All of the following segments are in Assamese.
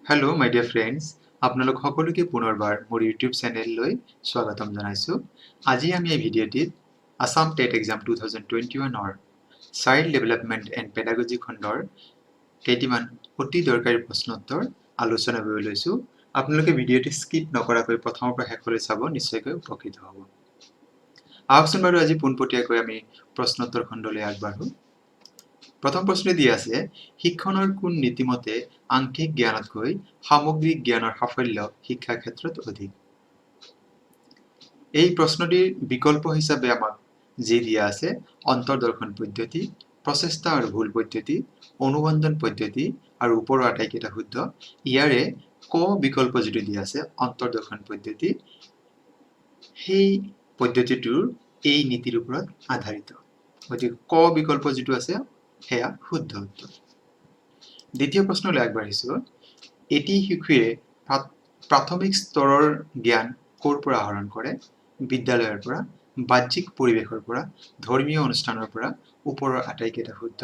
Hello my dear friends, আপোনালোক সকলোকে পুনৰবাৰ মোৰ YouTube চেনেল লৈ স্বাগতম জনাইছো। আজি আমি এই ভিডিঅ'টিত Assam TET Exam 2021 or CHILD DEVELOPMENT and PEDAGOGY খণ্ডৰ কেইটিমান অতি দৰকাৰী প্ৰশ্নোত্তৰ আলোচনা কৰিবলৈ লৈছো। আপোনালোকে ভিডিঅ'টি স্কিপ নকৰাকৈ প্ৰথমৰ পৰা শেষলৈ চাব, নিশ্চয়কৈ উপকৃত হ'ব। আহকচোন বাৰু আজি পোনপটীয়াকৈ আমি প্ৰশ্নোত্তৰ খণ্ডলৈ আগবাঢ়ো। প্ৰথম প্ৰশ্ন দি আছে, শিক্ষণৰ কোন নীতিমতে আংকিক জ্ঞানতকৈ সামগ্ৰিক জ্ঞানৰ সাফল্য শিক্ষা ক্ষেত্ৰত অধিক? এই প্ৰশ্নটিৰ বিকল্প হিচাপে আমাক যি দিয়া আছে অন্তৰ্দৰ্শন পদ্ধতি, প্ৰচেষ্টা আৰু ভুল পদ্ধতি, অনুবন্ধন পদ্ধতি আৰু ওপৰৰ আটাইকেইটা শুদ্ধ। ইয়াৰে ক বিকল্প যিটো দিয়া আছে অন্তৰ্দৰ্শন পদ্ধতি, সেই পদ্ধতিটোৰ এই নীতিৰ ওপৰত আধাৰিত। গতিকে ক বিকল্প যিটো আছে সেয়া শুদ্ধ উত্তৰ। দ্বিতীয় প্ৰশ্নলৈ আগবাঢ়িছো, এটি শিশুৱে প্ৰাথমিক স্তৰৰ জ্ঞান ক'ৰ পৰা আহৰণ কৰে? বিদ্যালয়ৰ পৰা, বাহ্যিক পৰিৱেশৰ পৰা, ধৰ্মীয় অনুষ্ঠানৰ পৰা, ওপৰৰ আটাইকেইটা শুদ্ধ।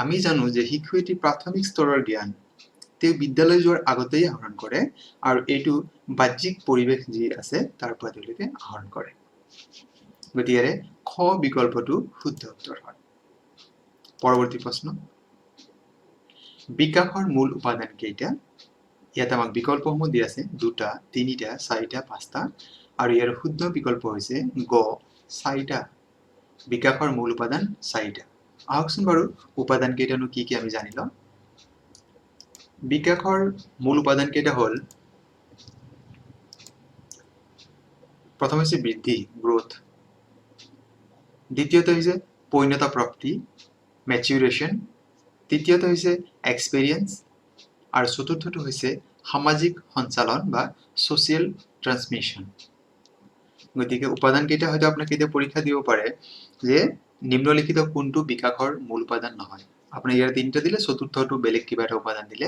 আমি জানো যে শিশু এটি প্ৰাথমিক স্তৰৰ জ্ঞান তেওঁ বিদ্যালয় যোৱাৰ আগতেই আহৰণ কৰে আৰু এইটো বাহ্যিক পৰিৱেশ যি আছে তাৰ পৰা তেওঁলোকে আহৰণ কৰে। গতিকে খ বিকল্পটো শুদ্ধ উত্তৰ হয়। পৰৱৰ্তী প্ৰশ্ন, বিকাশৰ মূল উপাদান কেইটা? ইয়াত আমাক বিকল্পসমূহ দিয়া আছে 2টা, 3টা, 4টা, 5টা আৰু ইয়াৰ শুদ্ধ বিকল্প হৈছে গ 4টা। বিকাশৰ মূল উপাদান 4টা। আহকচোন বাৰু উপাদান কেইটানো কি কি আমি জানি লওঁ। বিকাশৰ মূল উপাদান কেইটা হ'ল, প্ৰথম হৈছে বৃদ্ধি, গ্ৰোথ, দ্বিতীয়টো হৈছে পূৰ্ণতা প্ৰাপ্তি, মেচুৰেশ্যন, তৃতীয়টো হৈছে এক্সপেৰিয়েন্স আৰু চতুৰ্থটো হৈছে সামাজিক সঞ্চালন বা ছ'চিয়েল ট্ৰান্সমিশ্যন। গতিকে উপাদান কেইটা হয়তো আপোনাক কেতিয়া পৰীক্ষা দিব পাৰে যে নিম্নলিখিত কোনটো বিকাশৰ মূল উপাদান নহয়। আপোনাৰ ইয়াৰ 3টা দিলে, চতুৰ্থটো বেলেগ কিবা এটা উপাদান দিলে।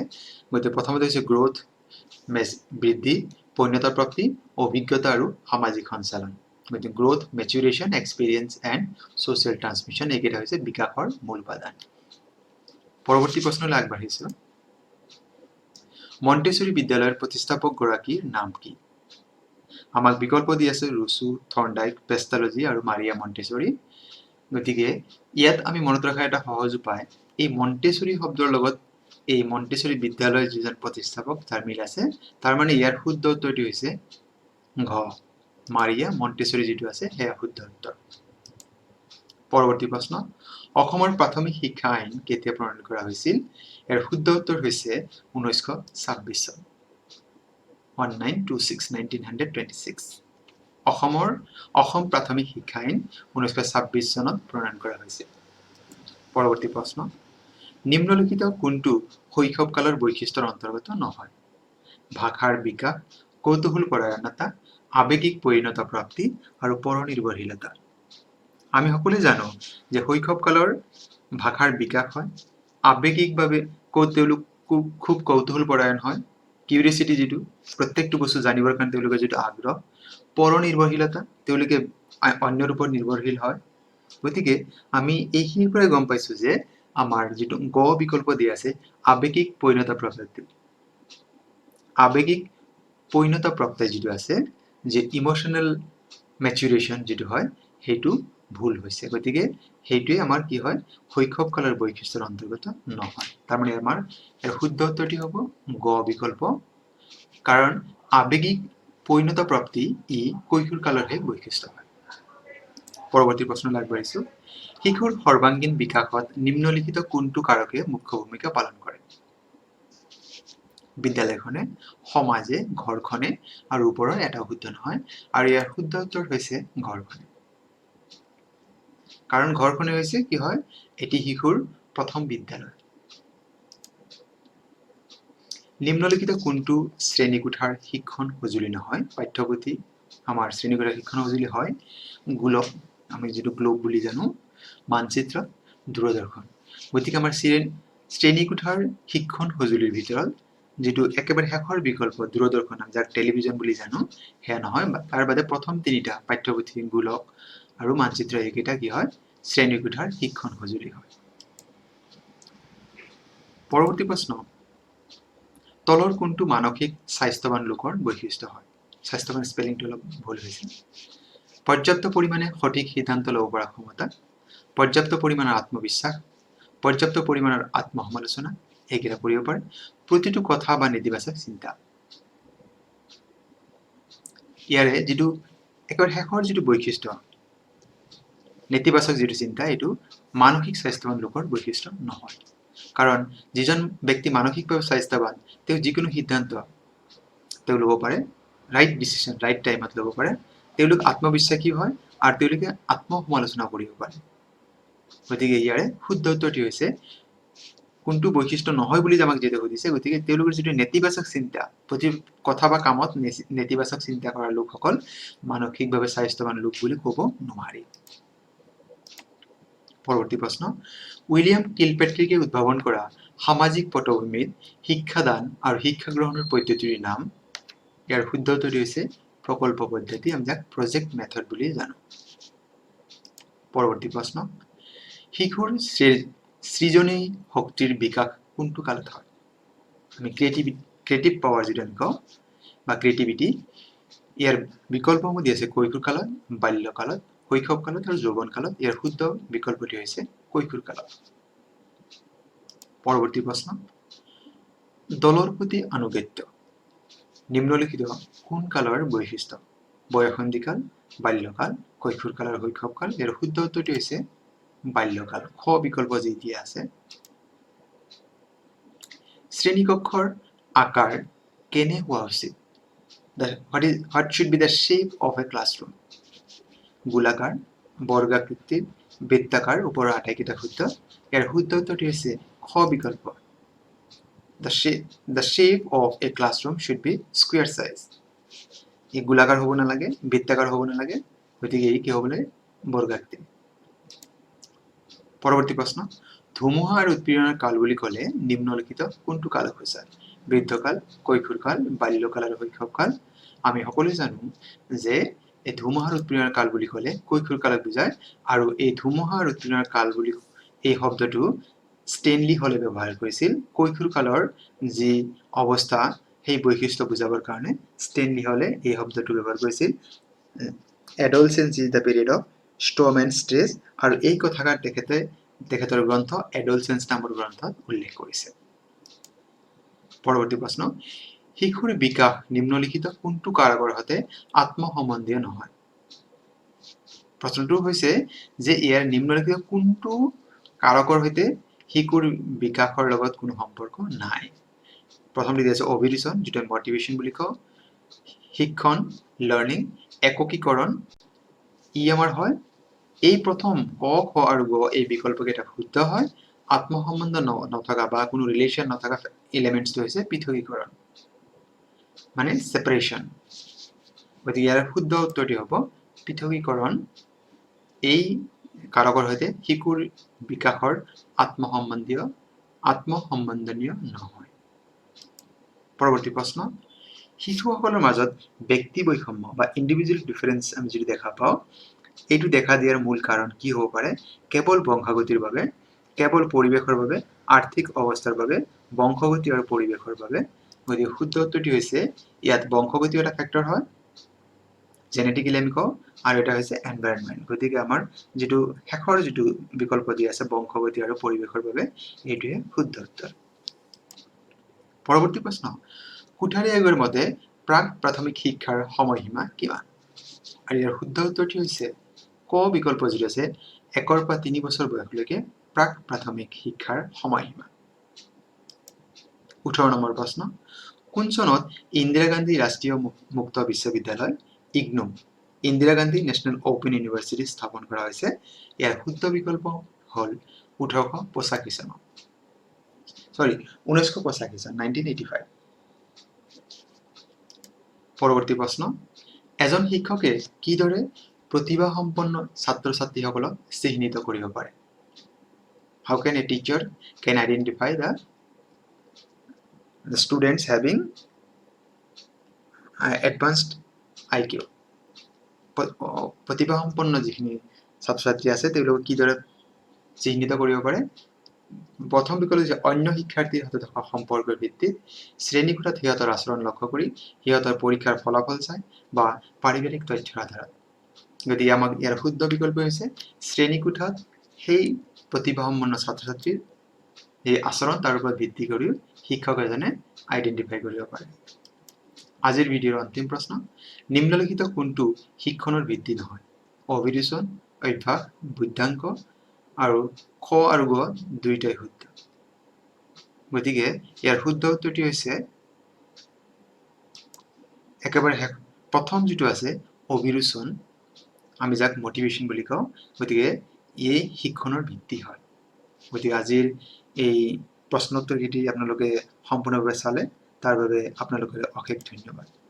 গতিকে প্ৰথমতে হৈছে গ্ৰোথ, বৃদ্ধি, পূৰ্ণতা প্ৰাপ্তি, অভিজ্ঞতা আৰু সামাজিক সঞ্চালন। গতিকে growth, maturation, experience and social transmission এইকেইটা হৈছে বিকাশৰ মূল উপাদান। পৰৱৰ্তী প্ৰশ্নলৈ আগবাঢ়িছো, মণ্টেছৰী বিদ্যালয়ৰ প্ৰতিষ্ঠাপক গৰাকীৰ নাম কি? আমাক বিকল্প দি আছে ৰুচু, থৰ্ণডাইক, পেষ্টালজি আৰু মাৰিয়া মণ্টেছৰী। গতিকে ইয়াত আমি মনত ৰখা এটা সহজ উপায়, এই মণ্টেছৰী শব্দৰ লগত এই মণ্টেছৰী বিদ্যালয়ৰ যিজন প্ৰতিষ্ঠাপক তাৰ মিল আছে, তাৰ মানে ইয়াৰ শুদ্ধ উত্তৰটি হৈছে ঘ, মাৰিয়া মণ্টেছৰী যিটো আছে সেয়া শুদ্ধ উত্তৰ। পৰৱৰ্তী প্ৰশ্ন, অসমৰ প্ৰাথমিক শিক্ষা আইন কেতিয়া প্ৰণয়ন কৰা হৈছিল? ইয়াৰ শুদ্ধ উত্তৰ হৈছে 1926 চন, 1926। অসম প্ৰাথমিক শিক্ষা আইন 1926 চনত প্ৰণয়ন কৰা হৈছিল। পৰৱৰ্তী প্ৰশ্ন, নিম্নলিখিত কোনটো শৈশৱকালৰ বৈশিষ্ট্যৰ অন্তৰ্গত নহয়? ভাষাৰ বিকাশ, কৌতূহল পৰায়ণতা, আৱেগিক পৰিণত প্ৰাপ্তি আৰু পৰনিৰ্ভৰশীলতা। আমি সকলোৱে জানো যে শৈশৱকালৰ ভাষাৰ বিকাশ হয়, আৱেগিকভাৱে তেওঁলোক খুব কৌতূহল পৰায়ণ হয়, কিউৰিচিটি যিটো প্ৰত্যেকটো বস্তু জানিবৰ কাৰণে তেওঁলোকৰ যিটো আগ্ৰহ, পৰনিৰ্ভৰশীলতা তেওঁলোকে অন্যৰ ওপৰত নিৰ্ভৰশীল হয়। গতিকে আমি এইখিনিৰ পৰাই গম পাইছো যে আমাৰ যিটো গ বিকল্প দিয়া আছে আৱেগিক পৰিণতা প্ৰাপ্তি, আৱেগিক পৰিণতা প্ৰাপ্তি যিটো আছে যে ইমোশ্যনেল মেচুৰেশ্যন যিটো হয় সেইটো ভুল হৈছে। গতিকে সেইটোৱে আমাৰ কি হয় শৈশৱকালৰ বৈশিষ্ট্যৰ অন্তৰ্গত নহয়। তাৰমানে আমাৰ ইয়াৰ শুদ্ধ উত্তৰটি হ'ব গ বিকল্প, কাৰণ আৱেগিক পৰিণতা প্ৰাপ্তি ই কৈশোৰ কালৰহে বৈশিষ্ট্য হয়। পৰৱৰ্তী প্ৰশ্নলৈ আগবাঢ়িছো, শিশুৰ সৰ্বাংগীন বিকাশত নিম্নলিখিত কোনটো কাৰকে মুখ্য ভূমিকা পালন কৰে? বিদ্যালয়খনে, সমাজে, ঘৰখনে আৰু ওপৰৰ এটা শুদ্ধ নহয়, আৰু ইয়াৰ শুদ্ধ উত্তৰ হৈছে ঘৰখনে। কাৰণ ঘৰখনে হৈছে কি হয় এটি শিশুৰ প্ৰথম বিদ্যালয়। নিম্নলিখিত কোনটো শ্ৰেণীকোঠাৰ শিক্ষণ সঁজুলি নহয়? পাঠ্যপুথি আমাৰ শ্ৰেণীকোঠাৰ শিক্ষণ সঁজুলি হয় গোলক, আমি যিটো গ্লোব বুলি জানো, মানচিত্ৰ, দূৰদৰ্শন। গতিকে আমাৰ শ্ৰেণীকোঠাৰ শিক্ষণ সঁজুলিৰ ভিতৰত যিটো একেবাৰে শেষৰ বিকল্প দূৰদৰ্শন, যাক টেলিভিজন বুলি জানো, সেয়া নহয়। তাৰ বাদে প্ৰথম 3টা পাঠ্যপুথি, গোলক আৰু মানচিত্ৰ এইকেইটা কি হয় শ্ৰেণীকোঠাৰ শিক্ষণ সঁজুলি হয়। পৰৱৰ্তী প্ৰশ্ন, তলৰ কোনটো মানসিক স্বাস্থ্যৱান লোকৰ বৈশিষ্ট্য হয় স্বাস্থ্যৱান স্পেলিংটো অলপ ভুল হৈছে পৰ্যাপ্ত পৰিমাণে সঠিক সিদ্ধান্ত ল'ব পৰা ক্ষমতা পৰ্যাপ্ত পৰিমাণৰ আত্মবিশ্বাস পৰ্যাপ্ত পৰিমাণৰ আত্মসমালোচনা এইকেইটা কৰিব পাৰে প্ৰতিটো কথা বা নেতিবাচক চিন্তা ইয়াৰে যিটো একেবাৰে শেষৰ যিটো বৈশিষ্ট্য নেতিবাচক যিটো চিন্তা এইটো মানসিক স্বাস্থ্যৱান লোকৰ বৈশিষ্ট্য নহয় কাৰণ যিজন ব্যক্তি মানসিকভাৱে স্বাস্থ্যৱান তেওঁ যিকোনো সিদ্ধান্ত তেওঁ ল'ব পাৰে ৰাইট ডিসিশন ৰাইট টাইমত ল'ব পাৰে তেওঁলোক আত্মবিশ্বাসী হয় আৰু তেওঁলোকে আত্মসমালোচনা কৰিব পাৰে গতিকে ইয়াৰে শুদ্ধ উত্তৰটি হৈছে কোনটো বৈশিষ্ট্য নহয় বুলি আমাক যেতে সুধিছে গতিকে তেওঁলোকৰ যিটো নেতিবাচক চিন্তা প্ৰতি কথা বা কামত নেতিবাচক চিন্তা কৰা লোকসকল মানসিকভাৱে স্বাস্থ্যৱান লোক বুলি ক'ব নোৱাৰি পৰৱৰ্তী প্ৰশ্ন উইলিয়াম কিলপেট্ৰিকে উদ্ভাৱন কৰা সামাজিক পটভূমিত শিক্ষাদান আৰু শিক্ষা গ্ৰহণৰ পদ্ধতিৰ নাম ইয়াৰ শুদ্ধ উত্তৰটি হৈছে প্ৰকল্প পদ্ধতি আমি যাক প্ৰজেক্ট মেথড বুলি জানো পৰৱৰ্তী প্ৰশ্ন শিশুৰ সৃজনী শক্তিৰ বিকাশ কোনটো কালত হয় আমি ক্ৰিয়েটিভ পাৱাৰ যেটা কওঁ বা ক্ৰিয়েটিভিটি ইয়াৰ বিকল্পসমূহ দি আছে কৈশোৰ কালত বাল্যকালত শৈশৱ কালত আৰু যৌৱন কালত ইয়াৰ শুদ্ধ বিকল্পটি হৈছে কৈশোৰ কালত পৰৱৰ্তী প্ৰশ্ন দলৰ প্ৰতি আনুগত্য নিম্নলিখিত কোন কালৰ বৈশিষ্ট্য বয়সন্ধিকাল বাল্যকাল কৈশোৰ কাল আৰু শৈশৱ কাল ইয়াৰ শুদ্ধ উত্তৰটি হৈছে বাল্যকাল খ বিকল্প যি দিয়া আছে শ্ৰেণীকক্ষৰ আকাৰ কেনে হোৱা উচিত what should be the shape of a classroom গোলাকাৰ বৰ্গাকৃতিৰ বৃত্তাকাৰ ওপৰৰ আটাইকেইটা শুদ্ধ ইয়াৰ শুদ্ধ উত্তৰটি হৈছে খ বিকল্প the shape of a classroom should be square size এই গোলাকাৰ হ'ব নালাগে বৃত্তাকাৰ হ'ব নালাগে গতিকে এই কি হ'ব লাগে বৰ্গাকৃতি পৰৱৰ্তী প্ৰশ্ন ধুমুহা আৰু উৎপীড়নৰ কাল বুলি ক'লে নিম্নলিখিত কোনটো কালক বুজায় বৃদ্ধকাল কৈশোৰ কাল বাল্যকাল আৰু শৈশৱ কাল আমি সকলোৱে জানো যে এই ধুমুহা আৰু উৎপীড়নৰ কাল বুলি ক'লে কৈশোৰ কালক বুজায় আৰু এই ধুমুহা আৰু উৎপীড়নৰ কাল বুলি এই শব্দটো ষ্টেনলি হলে ব্যৱহাৰ কৰিছিল কৈশোৰ কালৰ যি অৱস্থা সেই বৈশিষ্ট্য বুজাবৰ কাৰণে ষ্টেনলি হলে এই শব্দটো ব্যৱহাৰ কৰিছিল adolescence is the period of storm and stress আৰু এই কথাকাৰ তেখেতৰ গ্ৰন্থ adolescence নামৰ গ্ৰন্থত উল্লেখ কৰিছে পৰৱৰ্তী প্ৰশ্ন শিশুৰ বিকাশ নিম্নলিখিত কোনটো কাৰকৰ সৈতে আত্মসম্বন্ধীয় নহয় প্ৰশ্নটো হৈছে যে ইয়াৰ নিম্নলিখিত কোনটো কাৰকৰ সৈতে শিশুৰ বিকাশৰ লগত কোনো সম্পৰ্ক নাই প্ৰথমটি আছে অভিযোজন যেটা মোটিভেশন বুলি কওঁ শিক্ষণ লাৰ্নিং এককীকৰণ ই আমাৰ হয় এই প্ৰথম অ খ আৰু গ এই বিকল্পকেইটা শুদ্ধ হয় আত্মসম্বন্ধ নথকা বা কোনো ৰিলেশন নথকা এলিমেন্টসটো হৈছে পৃথকীকৰণ মানে সেপাৰেশন গতিকে ইয়াৰ শুদ্ধ উত্তৰটি হ'ব পৃথকীকৰণ এই কাৰকৰ সৈতে শিশুৰ বিকাশৰ আত্মসম্বন্ধনীয় নহয় পৰৱৰ্তী প্ৰশ্ন শিশুসকলৰ মাজত ব্যক্তি বৈষম্য বা ইন্ডিভিজুৱেল ডিফাৰেন্স আমি যদি দেখা পাওঁ এইটো দেখা দিয়াৰ মূল কাৰণ কি হ'ব পাৰে কেৱল বংশগতিৰ বাবে কেৱল পৰিৱেশৰ বাবে আৰ্থিক অৱস্থাৰ বাবে বংশগতি আৰু পৰিৱেশৰ বাবে গতিকে শুদ্ধ উত্তৰটি হৈছে ইয়াত বংশগতি এটা ফেক্টৰ হয় জেনেটিক্যালি আমি কওঁ আৰু এটা হৈছে এনভাইৰনমেন্ট গতিকে আমাৰ যেটো শেষৰ যেটো বিকল্প দি আছে বংশগতি আৰু পৰিৱেশৰ বাবে এইটোৱে শুদ্ধ উত্তৰ পৰৱৰ্তী প্ৰশ্ন কুঠাৰী আয়োগৰ মতে প্ৰাক প্ৰাথমিক শিক্ষাৰ সময়সীমা কিমান আৰু ইয়াৰ শুদ্ধ উত্তৰটি হৈছে ক বিকল্প যেটো আছে 1 পৰা 3 বছৰ বয়সলৈকে প্ৰাক প্ৰাথমিক শিক্ষাৰ সময়সীমা 18 নম্বৰ প্ৰশ্ন কোন চনত ইন্দিৰা গান্ধী ৰাষ্ট্ৰীয় মুক্ত বিশ্ববিদ্যালয় IGNOU Indira Gandhi national open university স্থাপন কৰা হৈছে ইয়াৰ শুদ্ধ বিকল্প হল 1985 চন 1985 পৰৱৰ্তী প্ৰশ্ন এজন শিক্ষকে কিদৰে প্ৰতিভা সম্পন্ন ছাত্ৰ ছাত্ৰীসকলক চিহ্নিত কৰিব পাৰে how can a teacher can identify the students having advanced IQ প্ৰতিভা সম্পন্ন যিখিনি ছাত্ৰ ছাত্ৰী আছে তেওঁলোকক কিদৰে চিহ্নিত কৰিব পাৰে প্ৰথম বিকল্প যে অন্য শিক্ষাৰ্থীৰ সৈতে থকা সম্পৰ্কৰ ভিত্তিত শ্ৰেণীকোঠাত সিহঁতৰ আচৰণ লক্ষ্য কৰি সিহঁতৰ পৰীক্ষাৰ ফলাফল চাই বা পাৰিবাৰিক তথ্যৰ আধাৰত গতিকে আমাক ইয়াৰ শুদ্ধ বিকল্প হৈছে শ্ৰেণীকোঠাত সেই প্ৰতিভাসম্পন্ন ছাত্ৰ ছাত্ৰীৰ এই আচৰণ তাৰ ওপৰত ভিত্তি কৰি শিক্ষক এজনে আইডেন্টিফাই কৰিব পাৰে আজিৰ ভিডিঅ'ৰ অন্তিম প্ৰশ্ন নিম্নলিখিত কোনটো শিক্ষণৰ ভিত্তি নহয় অভিৰুচন অভ্যাস বুদ্ধাংক আৰু খ আৰু গ দুইটাই শুদ্ধ গতিকে ইয়াৰ শুদ্ধ উত্তৰটি হৈছে একেবাৰে প্ৰথম যেটো আছে অভিৰুচন আমি যাক মোটিভেশন বুলি কওঁ গতিকে এই শিক্ষণৰ ভিত্তি হয় গতিকে আজিৰ এই প্ৰশ্নোত্তৰটি আপোনালোকে সম্পূৰ্ণভাৱে চালে তাৰ বাবে আপোনালোকক অশেষ ধন্যবাদ